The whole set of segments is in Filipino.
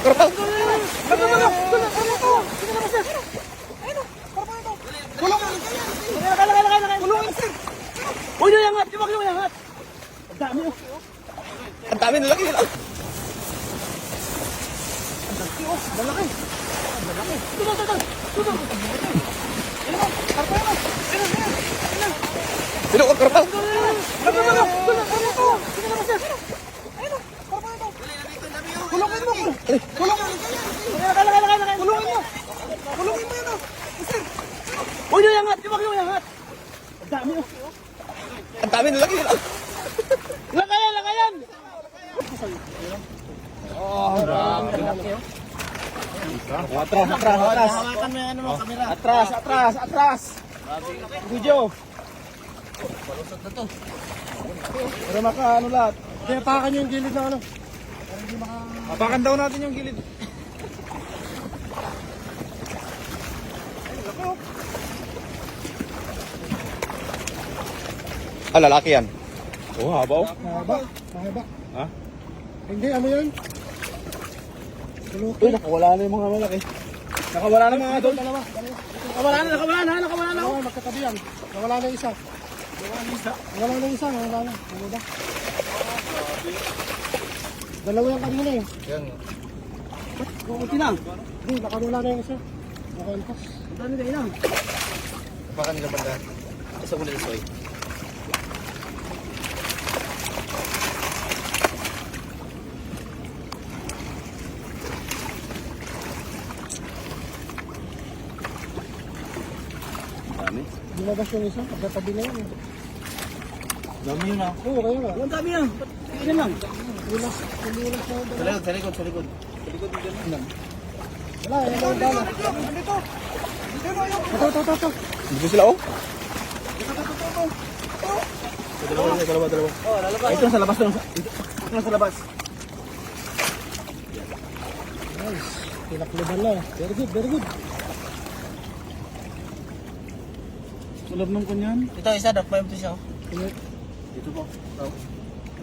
karpa. Uy, yung angat! Yung angat! Ang dami oh! Ang dami nalaki nila. Malaki! Malaki! Tuto! Sino ka karpa? Kulungin mo! Kulungin mo yun oh! Uy, yung angat! Yung angat! Ang dami oh! Ang dami nalaki nila. Lakayan! Atras! Hawakan mo yung ano mo, kamera. Atras! Video! Palusot na to. Para maka ano lahat. Kaya pakan nyo yung gilid ng ano. Apakan daw natin yung gilid. Ah, lalaki yan. Oh, haba oh. Mahaba. Ha? Hindi, ano yan? Uy, nakawala na yung mga malaki. Nakawala na mga doon. Nakawala na. Oo, magkatabi yan. Nawala na isa. Nawala na isa. Ano ba? Dalawa yan kanina eh. Kunti lang. Hindi, nakawala na yung isa. Nakalpas. Ang dami kayo lang. Apakan nila banda. Isa ko nila soy. Lumabas yung isa. Magkatabi na yan eh. Dami yun ah. Oo, kaya nga. Ang dami yan. Yan lang. Ulas. Hindi ulas na. Sa likod. Wala, yan lang yung bala. Ito. Dito sila oh. Dalawa. Oh, lalabas. Ito sa labas. Ito sa labas. Nice. Pinakluban na. Very good. Sulab ng kanyan. Ito, isa. Dakpa yung siya. Dito po. Ito.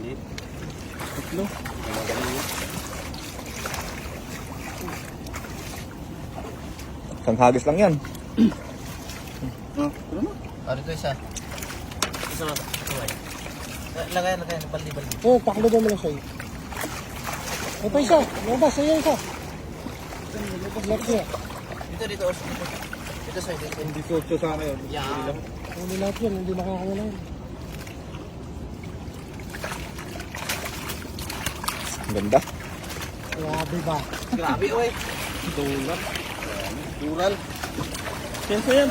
Liit. Tatlo. Isang hagis lang yan. Ano na? Ito isa. Isa. Lagay. Baldi. Oo, pakluban mo lang siya. Ito isa. Lumabas. Ayan isa. Left niya. Dito. Dito sa dito. Hindi sotso sana yun. Yan. Hindi lahat yun. Hindi makakawala yun. Ang ganda. Grabe ba? Grabe oy. Dural. Peso yan.